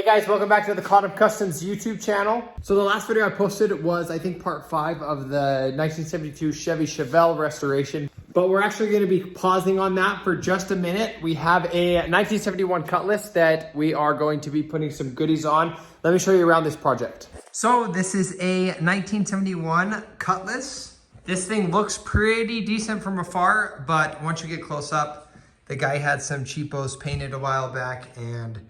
Guys, welcome back to the Quantum Customs YouTube channel. So the last video I posted was, I think, part 5 of the 1972 Chevy Chevelle restoration. But we're actually going to be pausing on that for just a minute. We have a 1971 Cutlass that we are going to be putting some goodies on. Let me show you around this project. So this is a 1971 Cutlass. This thing looks pretty decent from afar, but once you get close up, the guy had some cheapos painted a while back and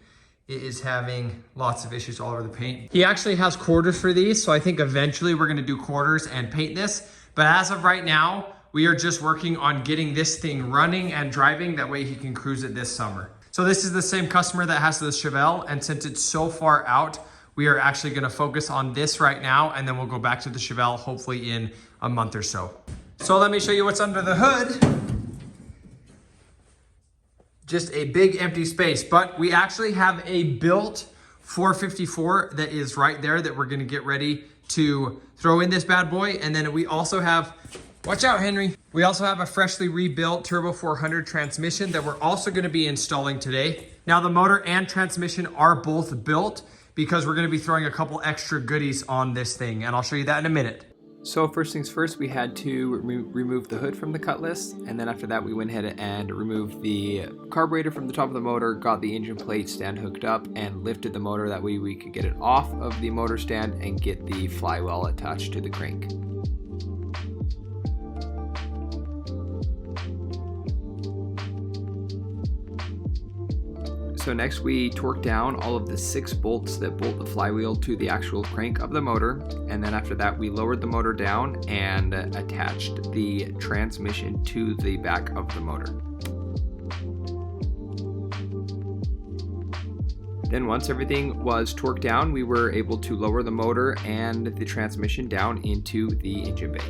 it is having lots of issues all over the paint. He actually has quarters for these, so I think eventually we're gonna do quarters and paint this. But as of right now, we are just working on getting this thing running and driving. That way he can cruise it this summer. So this is the same customer that has the Chevelle, and since it's so far out, we are actually gonna focus on this right now, and then we'll go back to the Chevelle hopefully in a month or so. So let me show you what's under the hood. Just a big empty space, but we actually have a built 454 that is right there that we're gonna get ready to throw in this bad boy. And then we also have, watch out Henry, we also have a freshly rebuilt Turbo 400 transmission that we're also gonna be installing today. Now the motor and transmission are both built because we're gonna be throwing a couple extra goodies on this thing, and I'll show you that in a minute. So first things first, we had to remove the hood from the Cutlass, and then after that we went ahead and removed the carburetor from the top of the motor, got the engine plate stand hooked up, and lifted the motor. That way we could get it off of the motor stand and get the flywheel attached to the crank. So next we torqued down all of the 6 bolts that bolt the flywheel to the actual crank of the motor, and then after that we lowered the motor down and attached the transmission to the back of the motor. Then once everything was torqued down, we were able to lower the motor and the transmission down into the engine bay.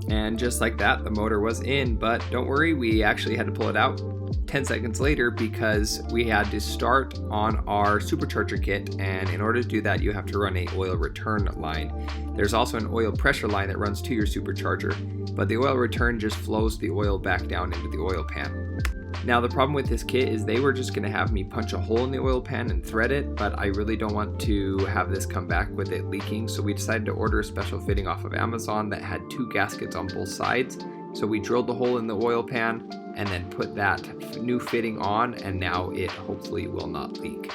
And just like that, the motor was in, but don't worry, we actually had to pull it out 10 seconds later because we had to start on our supercharger kit, and in order to do that, you have to run an oil return line. There's also an oil pressure line that runs to your supercharger, but the oil return just flows the oil back down into the oil pan. Now the problem with this kit is they were just going to have me punch a hole in the oil pan and thread it, but I really don't want to have this come back with it leaking, so we decided to order a special fitting off of Amazon that had 2 gaskets on both sides. So we drilled the hole in the oil pan and then put that new fitting on, and now it hopefully will not leak.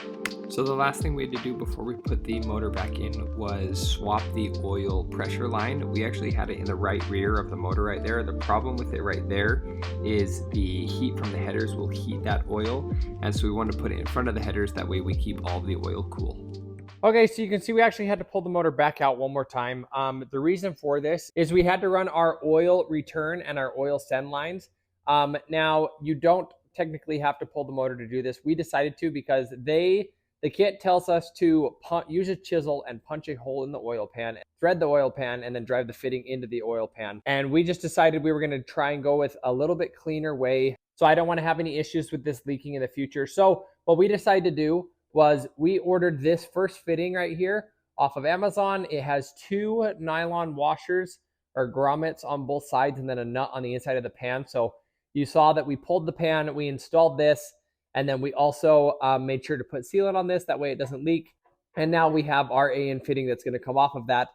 So the last thing we had to do before we put the motor back in was swap the oil pressure line. We actually had it in the right rear of the motor right there. The problem with it right there is the heat from the headers will heat that oil, and so we wanted to put it in front of the headers. That way we keep all of the oil cool. Okay, so you can see we actually had to pull the motor back out one more time. The reason for this is we had to run our oil return and our oil send lines. Now, you don't technically have to pull the motor to do this. We decided to because the kit tells us to use a chisel and punch a hole in the oil pan, thread the oil pan, and then drive the fitting into the oil pan. And we just decided we were going to try and go with a little bit cleaner way, so I don't want to have any issues with this leaking in the future. So what we decided to do was we ordered this first fitting right here off of Amazon. It has 2 nylon washers or grommets on both sides and then a nut on the inside of the pan. So you saw that we pulled the pan, we installed this, and then we also made sure to put sealant on this. That way it doesn't leak. And now we have our AN fitting that's going to come off of that.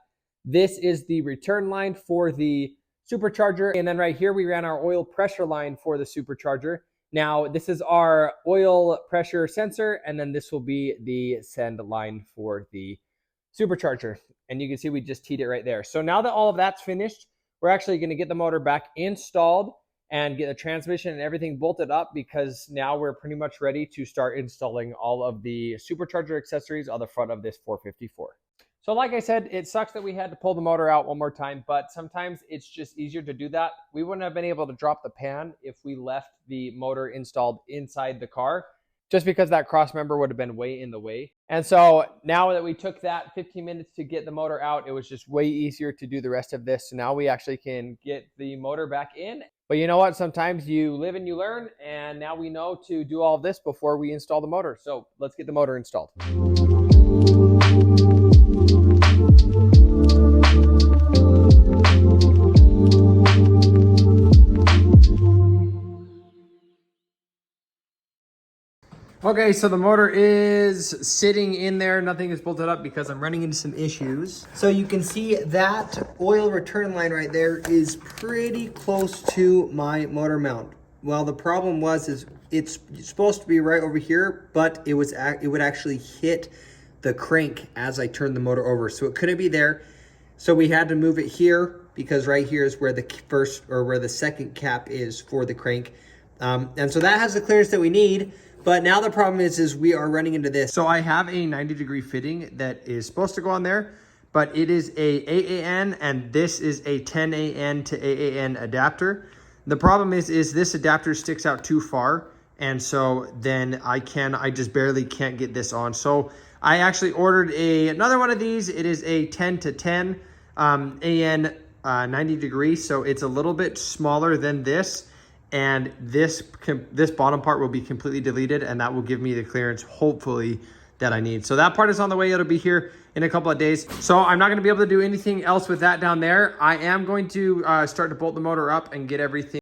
This is the return line for the supercharger. And then right here, we ran our oil pressure line for the supercharger. Now, this is our oil pressure sensor, and then this will be the send line for the supercharger. And you can see we just teed it right there. So now that all of that's finished, we're actually going to get the motor back installed and get the transmission and everything bolted up, because now we're pretty much ready to start installing all of the supercharger accessories on the front of this 454. So like I said, it sucks that we had to pull the motor out one more time, but sometimes it's just easier to do that. We wouldn't have been able to drop the pan if we left the motor installed inside the car, just because that cross member would have been way in the way. And so now that we took that 15 minutes to get the motor out, it was just way easier to do the rest of this. So now we actually can get the motor back in. But you know what? Sometimes you live and you learn, and now we know to do all of this before we install the motor. So let's get the motor installed. Okay, so the motor is sitting in there. Nothing is bolted up because I'm running into some issues. So you can see that oil return line right there is pretty close to my motor mount. Well, the problem is it's supposed to be right over here, but it would actually hit the crank as I turned the motor over. So it couldn't be there. So we had to move it here because right here is where the second cap is for the crank. And so that has the clearance that we need. But now the problem is we are running into this. So I have a 90-degree fitting that is supposed to go on there, but it is a AAN and this is a 10AN to AAN adapter. The problem is this adapter sticks out too far, and so then I just barely can't get this on. So I actually ordered another one of these. It is a 10 to 10 AN 90 degrees, so it's a little bit smaller than this. And this bottom part will be completely deleted, and that will give me the clearance, hopefully, that I need. So that part is on the way. It'll be here in a couple of days. So I'm not going to be able to do anything else with that down there. I am going to start to bolt the motor up and get everything